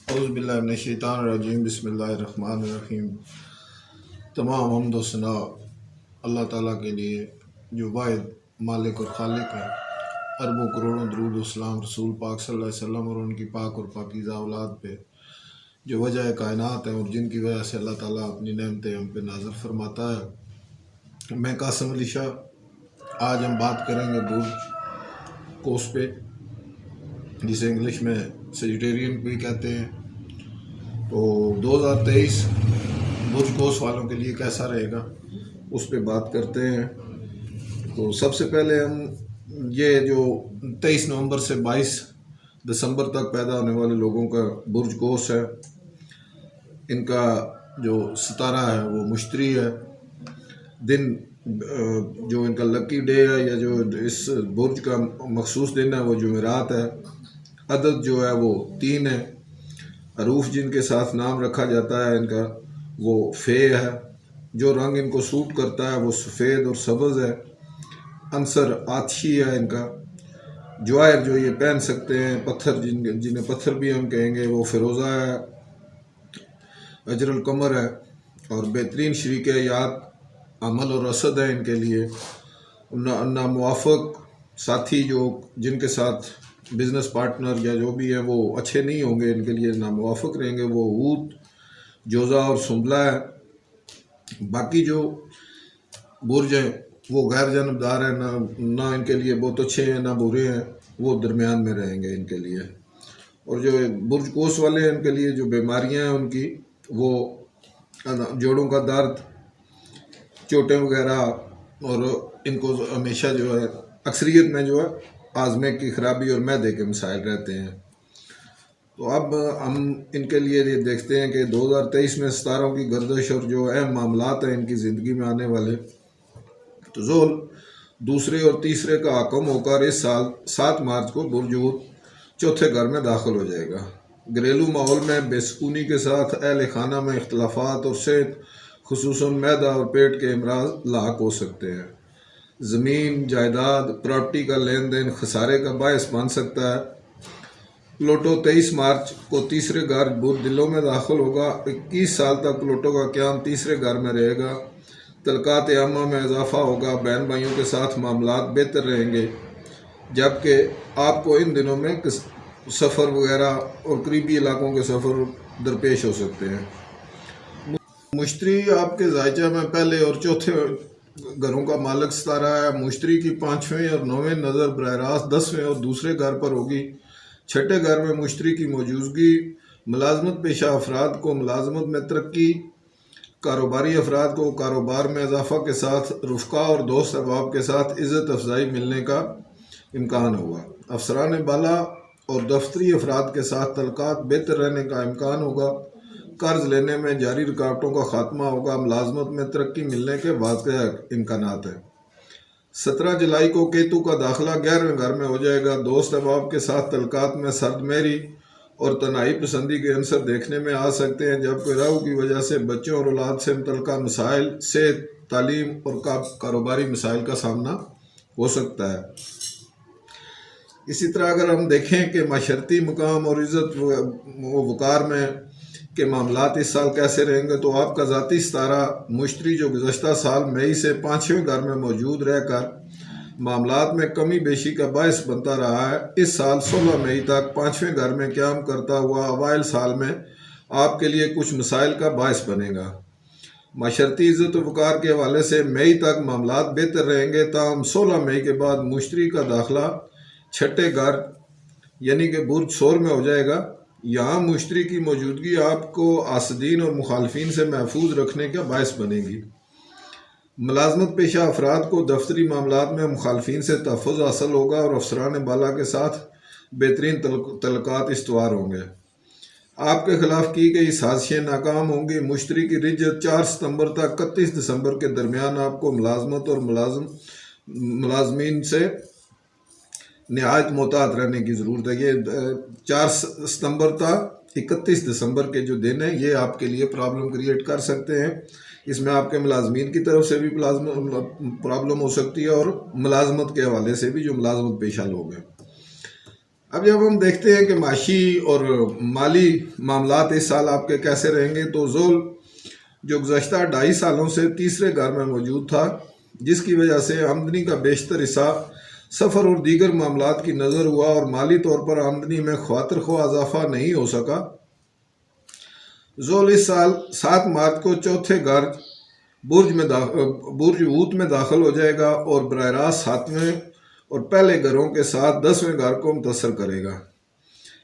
اعوذ باللہ من الشیطان الرجیم، بسم اللہ الرحمن الرحیم۔ تمام حمد و ثنا اللہ تعالیٰ کے لیے جو واحد مالک اور خالق ہے۔ اربوں کروڑوں درود و سلام رسول پاک صلی اللہ علیہ وسلم اور ان کی پاک اور پاکیزہ اولاد پہ جو وجہ کائنات ہیں اور جن کی وجہ سے اللہ تعالیٰ اپنی نعمتیں ہم پہ نازل فرماتا ہے۔ میں قاسم علی شاہ، آج ہم بات کریں گے برج کوس پہ، جسے انگلش میں سیجیٹیرین بھی کہتے ہیں۔ تو 2023 برج کوس والوں کے لیے کیسا رہے گا اس پہ بات کرتے ہیں۔ تو سب سے پہلے ہم یہ جو 23 نومبر سے 22 دسمبر تک پیدا ہونے والے لوگوں کا برج کوس ہے، ان کا جو ستارہ ہے وہ مشتری ہے۔ دن جو ان کا لکی ڈے ہے یا جو اس برج کا مخصوص دن ہے وہ جمعرات ہے۔ عدد جو ہے وہ 3 ہے۔ حروف جن کے ساتھ نام رکھا جاتا ہے ان کا وہ فے ہے۔ جو رنگ ان کو سوٹ کرتا ہے وہ سفید اور سبز ہے۔ عنصر آتشی ہے ان کا۔ جواہر جو یہ پہن سکتے ہیں، پتھر جنہیں پتھر بھی ہم کہیں گے، وہ فیروزہ ہے، اجر القمر ہے، اور بہترین شریک یاد عمل اور رصد ہے ان کے لیے۔ ناموافق ساتھی جو جن کے ساتھ بزنس پارٹنر یا جو بھی ہیں وہ اچھے نہیں ہوں گے، ان کے لیے ناموافق رہیں گے، وہ اود، جوزہ اور سنبلہ ہے۔ باقی جو برج ہیں وہ غیر جانبدار ہیں، نہ ان کے لیے بہت اچھے ہیں نہ برے ہیں، وہ درمیان میں رہیں گے ان کے لیے۔ اور جو برج کوس والے ہیں ان کے لیے جو بیماریاں ہیں ان کی، وہ جوڑوں کا درد، چوٹیں وغیرہ، اور ان کو ہمیشہ جو ہے اکثریت میں جو ہے ہاضمے کی خرابی اور معدے کے مسائل رہتے ہیں۔ تو اب ہم ان کے لیے یہ دیکھتے ہیں کہ 2023 میں ستاروں کی گردش اور جو اہم معاملات ہیں ان کی زندگی میں آنے والے۔ تو ذول دوسرے اور تیسرے کا حکم ہو کر اس سال 7 مارچ کو برج اود چوتھے گھر میں داخل ہو جائے گا۔ گھریلو ماحول میں بے سکونی کے ساتھ اہل خانہ میں اختلافات اور صحت، خصوصاً معدہ اور پیٹ کے امراض لاحق ہو سکتے ہیں۔ زمین، جائیداد، پراپرٹی کا لین دین خسارے کا باعث بن سکتا ہے۔ پلوٹو 23 مارچ کو تیسرے گھر برج دلوں میں داخل ہوگا۔ 21 سال تک پلوٹو کا قیام تیسرے گھر میں رہے گا۔ تعلقات عامہ میں اضافہ ہوگا، بہن بھائیوں کے ساتھ معاملات بہتر رہیں گے، جبکہ آپ کو ان دنوں میں سفر وغیرہ اور قریبی علاقوں کے سفر درپیش ہو سکتے ہیں۔ مشتری آپ کے ذائچہ میں پہلے اور چوتھے گھروں کا مالک ستارہ ہے۔ مشتری کی 5ویں اور 9ویں نظر براہ راست 10ویں اور دوسرے گھر پر ہوگی۔ چھٹے گھر میں مشتری کی موجودگی ملازمت پیشہ افراد کو ملازمت میں ترقی، کاروباری افراد کو کاروبار میں اضافہ کے ساتھ رفقا اور دوست احباب کے ساتھ عزت افزائی ملنے کا امکان ہوگا۔ افسران بالا اور دفتری افراد کے ساتھ تعلقات بہتر رہنے کا امکان ہوگا۔ قرض لینے میں جاری رکاوٹوں کا خاتمہ ہوگا۔ ملازمت میں ترقی ملنے کے واقع امکانات ہیں۔ 17 جولائی کو کیتو کا داخلہ 11ویں گھر میں ہو جائے گا۔ دوست احباب کے ساتھ تعلقات میں سرد مہری اور تنہائی پسندی کے عنصر دیکھنے میں آ سکتے ہیں، جبکہ راہو کی وجہ سے بچوں اور اولاد سے متعلقہ مسائل، صحت، تعلیم اور کاروباری مسائل کا سامنا ہو سکتا ہے۔ اسی طرح اگر ہم دیکھیں کہ معاشرتی مقام اور عزت و وقار میں کے معاملات اس سال کیسے رہیں گے، تو آپ کا ذاتی ستارہ مشتری جو گزشتہ سال مئی سے 5ویں گھر میں موجود رہ کر معاملات میں کمی بیشی کا باعث بنتا رہا ہے، اس سال 16 مئی تک 5ویں گھر میں قیام کرتا ہوا اوائل سال میں آپ کے لیے کچھ مسائل کا باعث بنے گا۔ معاشرتی عزت و وقار کے حوالے سے مئی تک معاملات بہتر رہیں گے، تاہم 16 مئی کے بعد مشتری کا داخلہ چھٹے گھر یعنی کہ برج ثور میں ہو جائے گا۔ یہاں مشتری کی موجودگی آپ کو حاسدین اور مخالفین سے محفوظ رکھنے کا باعث بنے گی۔ ملازمت پیشہ افراد کو دفتری معاملات میں مخالفین سے تحفظ حاصل ہوگا اور افسران بالا کے ساتھ بہترین تعلقات استوار ہوں گے۔ آپ کے خلاف کی گئی سازشیں ناکام ہوں گی۔ مشتری کی رجت 4 ستمبر تک 31 دسمبر کے درمیان آپ کو ملازمت اور ملازمین سے نہایت محتاط رہنے کی ضرورت ہے۔ یہ 4 ستمبر تا 31 دسمبر کے جو دن ہیں یہ آپ کے لیے پرابلم کریٹ کر سکتے ہیں۔ اس میں آپ کے ملازمین کی طرف سے بھی پرابلم ہو سکتی ہے اور ملازمت کے حوالے سے بھی جو ملازمت پیشہ لوگ ہیں۔ اب جب ہم دیکھتے ہیں کہ معاشی اور مالی معاملات اس سال آپ کے کیسے رہیں گے، تو ذول جو گزشتہ 2.5 سالوں سے تیسرے گھر میں موجود تھا، جس کی وجہ سے آمدنی کا بیشتر حصہ سفر اور دیگر معاملات کی نظر ہوا اور مالی طور پر آمدنی میں خواطر خواہ اضافہ نہیں ہو سکا، ذول اس سال 7 مارچ کو چوتھے گھر برج اوت میں داخل ہو جائے گا اور براہ راست 7ویں اور پہلے گھروں کے ساتھ 10ویں گھر کو متاثر کرے گا۔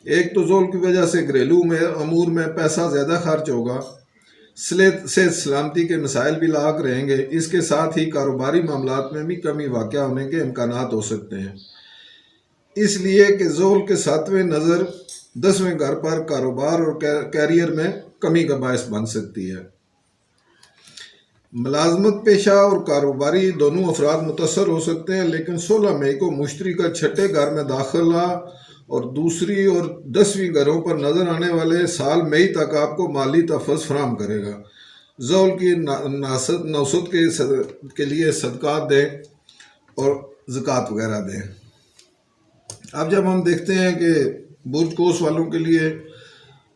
ایک تو ذول کی وجہ سے گھریلو امور میں پیسہ زیادہ خرچ ہوگا، صحت سلامتی کے مسائل بھی لاحق رہیں گے، اس کے ساتھ ہی کاروباری معاملات میں بھی کمی واقع ہونے کے امکانات ہو سکتے ہیں، اس لیے کہ ذول کے 7ویں نظر 10ویں گھر پر کاروبار اور کیریئر میں کمی کا باعث بن سکتی ہے۔ ملازمت پیشہ اور کاروباری دونوں افراد متاثر ہو سکتے ہیں، لیکن 16 مئی کو مشتری کا چھٹے گھر میں داخلہ اور دوسری اور 10ویں گھروں پر نظر آنے والے سال مئی تک آپ کو مالی تحفظ فراہم کرے گا۔ ذول کی نوسط کے لیے صدقات دیں اور زکوٰۃ وغیرہ دیں۔ اب جب ہم دیکھتے ہیں کہ برج قوس والوں کے لیے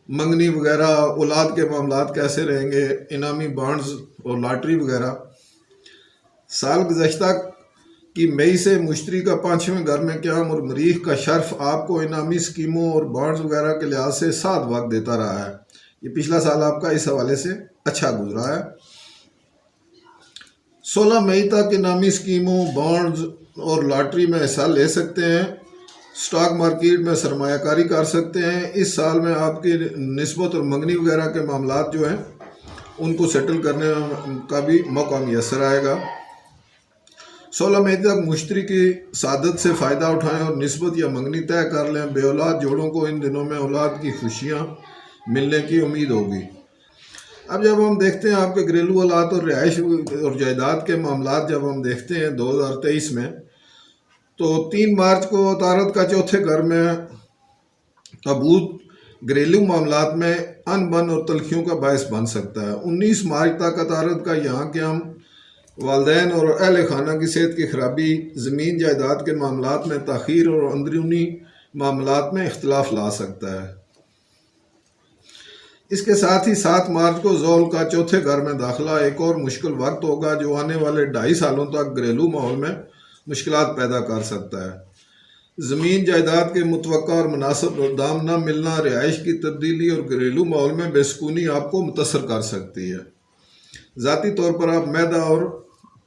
منگنی وغیرہ، اولاد کے معاملات کیسے رہیں گے، انعامی بانڈز اور لاٹری وغیرہ، سال گزشتہ کی مئی سے مشتری کا 5ویں گھر میں قیام اور مریخ کا شرف آپ کو انعامی سکیموں اور بانڈز وغیرہ کے لحاظ سے ساتھ وقت دیتا رہا ہے۔ یہ پچھلا سال آپ کا اس حوالے سے اچھا گزرا ہے۔ 16 مئی تک انعامی سکیموں، بانڈز اور لاٹری میں حصہ لے سکتے ہیں، سٹاک مارکیٹ میں سرمایہ کاری کر سکتے ہیں۔ اس سال میں آپ کی نسبت اور منگنی وغیرہ کے معاملات جو ہیں ان کو سیٹل کرنے کا بھی موقع میسر آئے گا۔ 16 مئی تک مشتری کی سعادت سے فائدہ اٹھائیں اور نسبت یا منگنی طے کر لیں۔ بے اولاد جوڑوں کو ان دنوں میں اولاد کی خوشیاں ملنے کی امید ہوگی۔ اب جب ہم دیکھتے ہیں آپ کے گھریلو حالات اور رہائش اور جائیداد کے معاملات، جب ہم دیکھتے ہیں 2023 میں، تو 3 مارچ کو عطارد کا چوتھے گھر میں تابوت گھریلو معاملات میں ان بن اور تلخیوں کا باعث بن سکتا ہے۔ 19 مارچ تک عطارد کا یہاں قیام والدین اور اہل خانہ کی صحت کی خرابی، زمین جائیداد کے معاملات میں تاخیر اور اندرونی معاملات میں اختلاف لا سکتا ہے۔ اس کے ساتھ ہی 7 مارچ کو ذول کا چوتھے گھر میں داخلہ ایک اور مشکل وقت ہوگا جو آنے والے 2.5 سالوں تک گھریلو ماحول میں مشکلات پیدا کر سکتا ہے۔ زمین جائیداد کے متوقع اور مناسب دام نہ ملنا، رہائش کی تبدیلی اور گھریلو ماحول میں بے سکونی آپ کو متاثر کر سکتی ہے۔ ذاتی طور پر آپ معدہ اور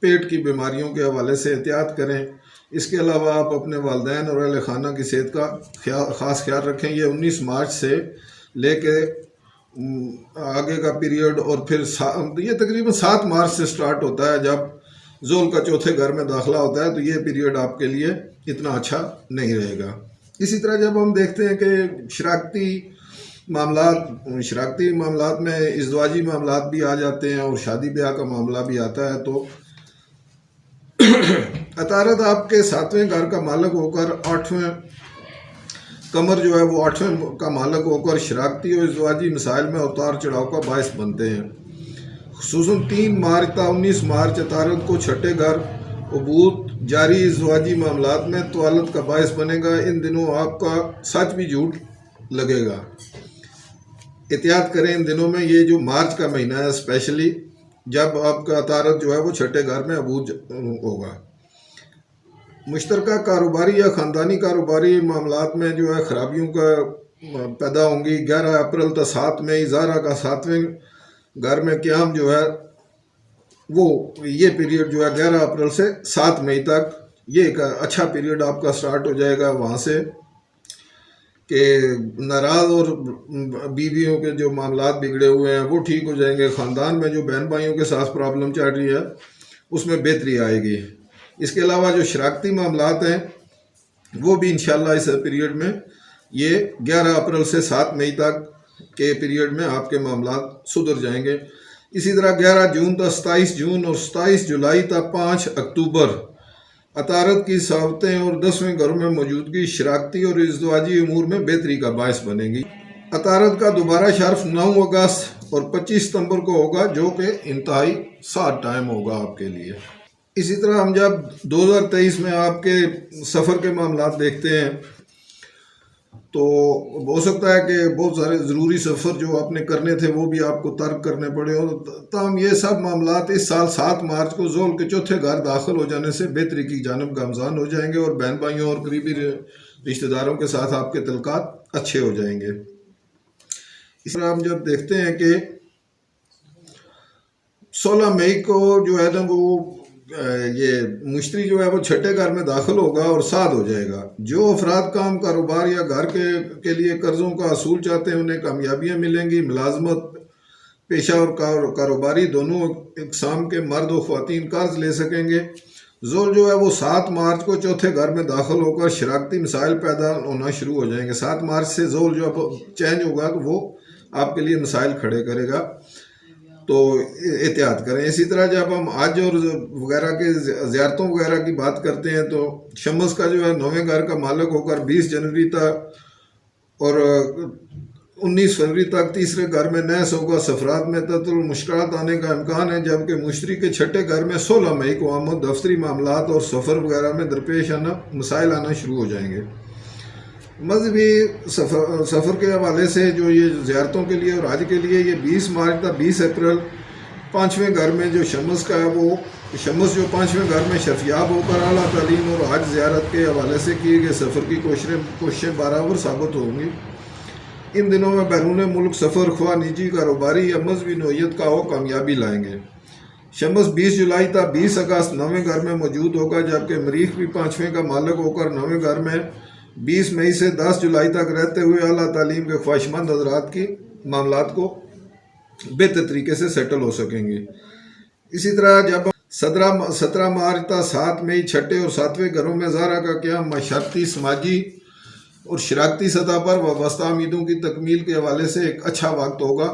پیٹ کی بیماریوں کے حوالے سے احتیاط کریں۔ اس کے علاوہ آپ اپنے والدین اور اہل خانہ کی صحت کا خاص خیال رکھیں۔ یہ 19 مارچ سے لے کے آگے کا پیریڈ، اور پھر یہ تقریباً 7 مارچ سے سٹارٹ ہوتا ہے جب ذول کا چوتھے گھر میں داخلہ ہوتا ہے، تو یہ پیریڈ آپ کے لیے اتنا اچھا نہیں رہے گا۔ اسی طرح جب ہم دیکھتے ہیں کہ شراکتی معاملات میں ازدواجی معاملات بھی آ جاتے ہیں اور شادی بیاہ کا معاملہ بھی آتا ہے، تو عطارد آپ کے 7ویں گھر کا مالک ہو کر 8ویں قمر جو ہے وہ 8ویں کا مالک ہو کر شراکتی اور ازدواجی مسائل میں اتار چڑھاؤ کا باعث بنتے ہیں۔ خصوصاً 3 مارچ تا 19 مارچ عطارد کو چھٹے گھر عبوت جاری ازدواجی معاملات میں طوالت کا باعث بنے گا۔ ان دنوں آپ کا سچ بھی جھوٹ لگے گا، احتیاط کریں ان دنوں میں۔ یہ جو مارچ کا مہینہ ہے اسپیشلی، جب آپ کا عطارد جو ہے وہ چھٹے گھر میں عبوت ہوگا۔ مشترکہ کاروباری یا خاندانی کاروباری معاملات میں جو ہے خرابیوں کا پیدا ہوں گی۔ 11 اپریل تا 7 مئی زہرہ کا 7ویں گھر میں قیام جو ہے وہ یہ پیریڈ جو ہے 11 اپریل سے 7 مئی تک، یہ ایک اچھا پیریڈ آپ کا سٹارٹ ہو جائے گا وہاں سے، کہ ناراض اور بیویوں کے جو معاملات بگڑے ہوئے ہیں وہ ٹھیک ہو جائیں گے۔ خاندان میں جو بہن بھائیوں کے ساتھ پرابلم چل رہی ہے اس میں بہتری آئے گی۔ اس کے علاوہ جو شراکتی معاملات ہیں وہ بھی انشاءاللہ اس پیریڈ میں، یہ 11 اپریل سے 7 مئی تک کے پیریڈ میں آپ کے معاملات سدھر جائیں گے۔ اسی طرح 11 جون تا 27 جون اور 27 جولائی تا 5 اکتوبر عطارد کی صحافتیں اور 10ویں گھروں میں موجودگی شراکتی اور ازدواجی امور میں بہتری کا باعث بنے گی۔ عطارد کا دوبارہ شرف 9 اگست اور 25 ستمبر کو ہوگا، جو کہ انتہائی سارٹ ٹائم ہوگا آپ کے لیے۔ اسی طرح ہم جب 2023 میں آپ کے سفر کے معاملات دیکھتے ہیں، تو ہو سکتا ہے کہ بہت سارے ضروری سفر جو آپ نے کرنے تھے وہ بھی آپ کو ترک کرنے پڑے ہو، تاہم یہ سب معاملات اس سال 7 مارچ کو ذوال کے چوتھے گھر داخل ہو جانے سے بہتری کی جانب گامزن ہو جائیں گے، اور بہن بھائیوں اور قریبی رشتہ داروں کے ساتھ آپ کے تعلقات اچھے ہو جائیں گے۔ اس طرح ہم جب دیکھتے ہیں کہ 16 مئی کو جو ہے نا وہ یہ مشتری جو ہے وہ چھٹے گھر میں داخل ہوگا اور 7 ہو جائے گا۔ جو افراد کام کاروبار یا گھر کے لیے قرضوں کا حصول چاہتے ہیں انہیں کامیابیاں ملیں گی۔ ملازمت پیشہ اور کاروباری دونوں اقسام کے مرد و خواتین قرض لے سکیں گے۔ ذوال جو ہے وہ 7 مارچ کو چوتھے گھر میں داخل ہو کر شراکتی مسائل پیدا ہونا شروع ہو جائیں گے۔ 7 مارچ سے ذوال جو چینج ہوگا تو وہ آپ کے لیے مسائل کھڑے کرے گا، تو احتیاط کریں۔ اسی طرح جب ہم حج اور وغیرہ کے زیارتوں وغیرہ کی بات کرتے ہیں تو شمس کا جو ہے 9ویں گھر کا مالک ہو کر 20 جنوری تک اور 19 فروری تک تیسرے گھر میں نیس ہوگا۔ سفرات میں تعطل مشکلات آنے کا امکان ہے، جبکہ مشتری کے چھٹے گھر میں 16 مئی کو آمد دفتری معاملات اور سفر وغیرہ میں درپیش مسائل آنا شروع ہو جائیں گے۔ مذہبی سفر کے حوالے سے جو یہ زیارتوں کے لیے اور حج کے لیے یہ 20 مارچ تا 20 اپریل 5ویں گھر میں جو شمس کا ہے وہ شمس جو 5ویں گھر میں شرفیاب ہو کر اعلیٰ تعلیم اور حج زیارت کے حوالے سے کیے گئے سفر کی کوششیں برابر ثابت ہوں گی۔ ان دنوں میں بیرون ملک سفر خواہ نجی کاروباری یا مذہبی نوعیت کا ہو کامیابی لائیں گے۔ شمس 20 جولائی تا 20 اگست 9ویں گھر میں موجود ہوگا، جبکہ مریخ بھی 5ویں کا مالک ہو کر 9ویں گھر میں 20 مئی سے 10 جولائی تک رہتے ہوئے اعلیٰ تعلیم کے خواہشمند حضرات کی معاملات کو بہتر طریقے سے سیٹل ہو سکیں گے۔ اسی طرح جب 17 مارچ تا 7 مئی چھٹے اور 7ویں گھروں میں زہرہ کا قیام معاشرتی، سماجی اور شراکتی سطح پر وابستہ امیدوں کی تکمیل کے حوالے سے ایک اچھا وقت ہوگا۔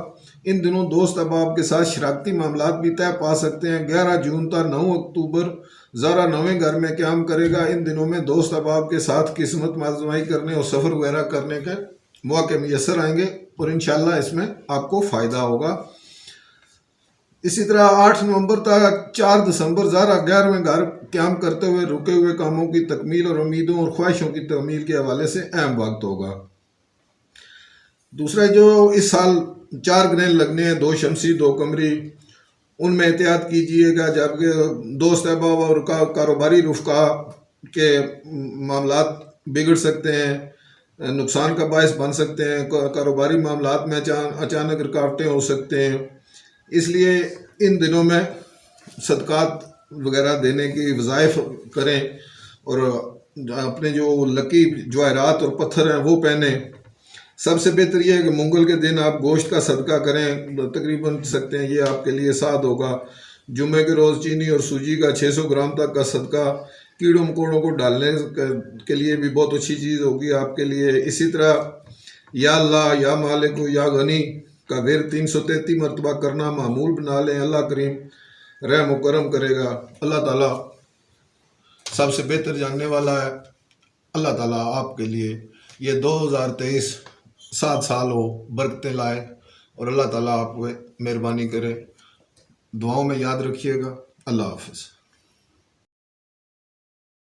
ان دنوں دوست احباب کے ساتھ شراکتی معاملات بھی طے پا سکتے ہیں۔ 11 جون تا 9 اکتوبر زہرہ 9ویں گھر میں قیام کرے گا۔ ان دنوں میں دوست احباب کے ساتھ قسمت آزمائی کرنے اور سفر وغیرہ کرنے کے مواقع میسر آئیں گے، اور انشاءاللہ اس میں آپ کو فائدہ ہوگا۔ اسی طرح 8 نومبر تک 4 دسمبر زہرہ 11ویں گھر قیام کرتے ہوئے رکے ہوئے کاموں کی تکمیل اور امیدوں اور خواہشوں کی تکمیل کے حوالے سے اہم وقت ہوگا۔ دوسرا جو اس سال 4 گرہن لگنے ہیں، 2 شمسی 2 قمری، ان میں احتیاط کیجیے گا، جبکہ دوست احباب اور کاروباری رفقا کے معاملات بگڑ سکتے ہیں، نقصان کا باعث بن سکتے ہیں، کاروباری معاملات میں اچانک رکاوٹیں ہو سکتے ہیں۔ اس لیے ان دنوں میں صدقات وغیرہ دینے کی وظائف کریں، اور اپنے جو لکی جواہرات اور پتھر ہیں وہ پہنیں۔ سب سے بہتر یہ ہے کہ منگل کے دن آپ گوشت کا صدقہ کریں، تقریباً سکتے ہیں، یہ آپ کے لیے 7 ہوگا۔ جمعے کے روز چینی اور سوجی کا 600 گرام تک کا صدقہ کیڑوں مکوڑوں کو ڈالنے کے لیے بھی بہت اچھی چیز ہوگی آپ کے لیے۔ اسی طرح یا اللہ یا مالک یا غنی کا ورد 333 مرتبہ کرنا معمول بنا لیں۔ اللہ کریم رحم و کرم کرے گا۔ اللہ تعالیٰ سب سے بہتر جاننے والا ہے۔ اللہ تعالیٰ آپ کے لیے یہ 2023 7 سال ہو، برکتیں لائے، اور اللہ تعالیٰ آپ کو مہربانی کرے۔ دعاؤں میں یاد رکھیے گا۔ اللہ حافظ۔